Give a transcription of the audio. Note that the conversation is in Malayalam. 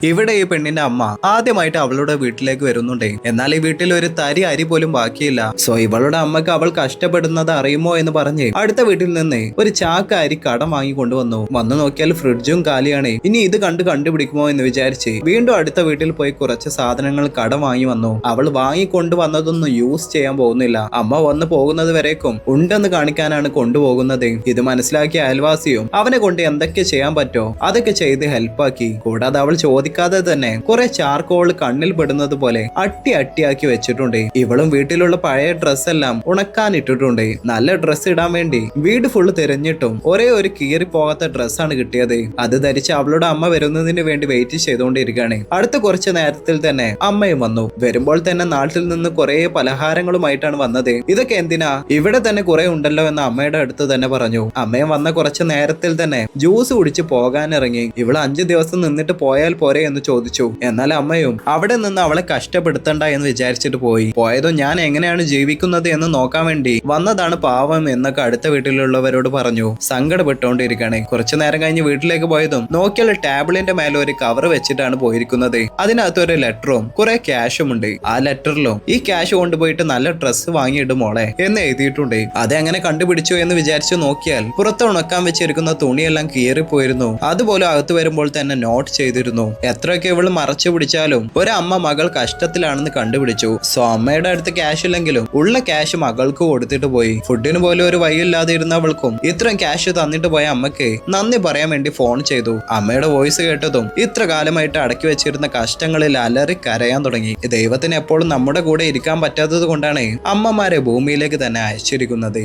ഇവിടെ ഈ പെണ്ണിന്റെ അമ്മ ആദ്യമായിട്ട് അവളുടെ വീട്ടിലേക്ക് വരുന്നുണ്ടേ. എന്നാൽ ഈ വീട്ടിൽ ഒരു തരി അരി പോലും ബാക്കിയില്ല. സോ ഇവളുടെ അമ്മക്ക് അവൾ കഷ്ടപ്പെടുന്നത് അറിയുമോ എന്ന് പറഞ്ഞ് അടുത്ത വീട്ടിൽ നിന്ന് ഒരു ചാക്ക അരി കടം വാങ്ങി കൊണ്ടുവന്നു. വന്നു നോക്കിയാൽ ഫ്രിഡ്ജും കാലിയാണ്. ഇനി ഇത് കണ്ടുപിടിക്കുമോ എന്ന് വിചാരിച്ച് വീണ്ടും അടുത്ത വീട്ടിൽ പോയി കുറച്ച് സാധനങ്ങൾ കടം വാങ്ങി വന്നു. അവൾ വാങ്ങിക്കൊണ്ടുവന്നതൊന്നും യൂസ് ചെയ്യാൻ പോകുന്നില്ല. അമ്മ വന്നു പോകുന്നത് വരേക്കും ഉണ്ടെന്ന് കാണിക്കാനാണ് കൊണ്ടുപോകുന്നത്. ഇത് മനസ്സിലാക്കിയ അയൽവാസിയും അവനെ കൊണ്ട് എന്തൊക്കെ ചെയ്യാൻ പറ്റോ അതൊക്കെ ചെയ്ത് ഹെൽപ്പാക്കി. കൂടാതെ അവൾ ചോദിക്കാതെ തന്നെ കുറെ ചാർക്കോൾ കണ്ണിൽ പെടുന്നത് പോലെ അട്ടിയാക്കി വെച്ചിട്ടുണ്ട്. ഇവളും വീട്ടിലുള്ള പഴയ ഡ്രസ് എല്ലാം ഉണക്കാൻ ഇട്ടിട്ടുണ്ട്. നല്ല ഡ്രസ് ഇടാൻ വേണ്ടി വീട് ഫുള്ള് തിരഞ്ഞിട്ടും ഒരേ ഒരു കീറി പോകാത്ത ഡ്രസ്സാണ് കിട്ടിയത്. അത് ധരിച്ച് അവളുടെ അമ്മ വരുന്നതിന് വേണ്ടി വെയിറ്റ് ചെയ്തുകൊണ്ടിരിക്കുകയാണ്. അടുത്ത കുറച്ച് നേരത്തിൽ തന്നെ അമ്മയും വന്നു. വരുമ്പോൾ തന്നെ നാട്ടിൽ നിന്ന് കുറെ പലഹാരങ്ങളുമായിട്ടാണ് വന്നത്. ഇതൊക്കെ എന്തിനാ, ഇവിടെ തന്നെ കുറെ ഉണ്ടല്ലോ എന്ന് അമ്മയുടെ അടുത്ത് തന്നെ പറഞ്ഞു. അമ്മയും വന്ന കുറച്ച് നേരത്തിൽ തന്നെ ജ്യൂസ് കുടിച്ച് പോകാനിറങ്ങി. ഇവള് 5 ദിവസം നിന്നിട്ട് പോയാൽ പോരെ എന്ന് ചോദിച്ചു. എന്നാൽ അമ്മയും അവിടെ നിന്ന് അവളെ കഷ്ടപ്പെടുത്തണ്ട എന്ന് വിചാരിച്ചിട്ട് പോയതും ഞാൻ എങ്ങനെയാണ് ജീവിക്കുന്നത് എന്ന് നോക്കാൻ വേണ്ടി വന്നതാണ് പാവം എന്നൊക്കെ അടുത്ത വീട്ടിലുള്ളവരോട് പറഞ്ഞു. സങ്കടപ്പെട്ടുകൊണ്ടിരിക്കുകയാണ്. കുറച്ചു നേരം കഴിഞ്ഞ് വീട്ടിലേക്ക് പോയതും നോക്കിയാൽ ടേബിളിന്റെ മേലെ ഒരു കവർ വെച്ചിട്ടാണ് പോയിരിക്കുന്നത്. അതിനകത്ത് ഒരു ലെറ്ററും കുറെ ക്യാഷും ഉണ്ട്. ആ ലെറ്ററിലും ഈ ക്യാഷ് കൊണ്ടുപോയിട്ട് നല്ല ഡ്രസ്സ് വാങ്ങിയിടും മോളെ എന്ന് എഴുതിയിട്ടുണ്ട്. അതെങ്ങനെ കണ്ടുപിടിച്ചു എന്ന് വിചാരിച്ചു നോക്കിയാൽ പുറത്ത് ഉണക്കാൻ വെച്ചിരിക്കുന്ന തുണിയെല്ലാം കീറിപ്പോയിരുന്നു. അതുപോലെ അകത്ത് വരുമ്പോൾ തന്നെ നോട്ട് ചെയ്തിരുന്നു. എത്രയൊക്കെ ഇവള് മറച്ചു പിടിച്ചാലും ഒരമ്മ മകൾ കഷ്ടത്തിലാണെന്ന് കണ്ടുപിടിച്ചു. സോ അമ്മയുടെ അടുത്ത് ക്യാഷ് ഇല്ലെങ്കിലും ഉള്ള ക്യാഷ് മകൾക്ക് കൊടുത്തിട്ട് പോയി. ഫുഡിന് പോലും ഒരു വഴിയില്ലാതെ ഇരുന്നവൾക്കും ഇത്രയും ക്യാഷ് തന്നിട്ട് പോയ അമ്മയ്ക്ക് നന്ദി പറയാൻ വേണ്ടി ഫോൺ ചെയ്തു. അമ്മയുടെ വോയിസ് കേട്ടതും ഇത്ര കാലമായിട്ട് അടക്കി വെച്ചിരുന്ന കഷ്ടങ്ങളിൽ അലറി കരയാൻ തുടങ്ങി. ദൈവത്തിന് എപ്പോഴും നമ്മുടെ കൂടെ ഇരിക്കാൻ പറ്റാത്തത് കൊണ്ടാണ് അമ്മമാരെ ഭൂമിയിലേക്ക് തന്നെ അയച്ചിരിക്കുന്നത്.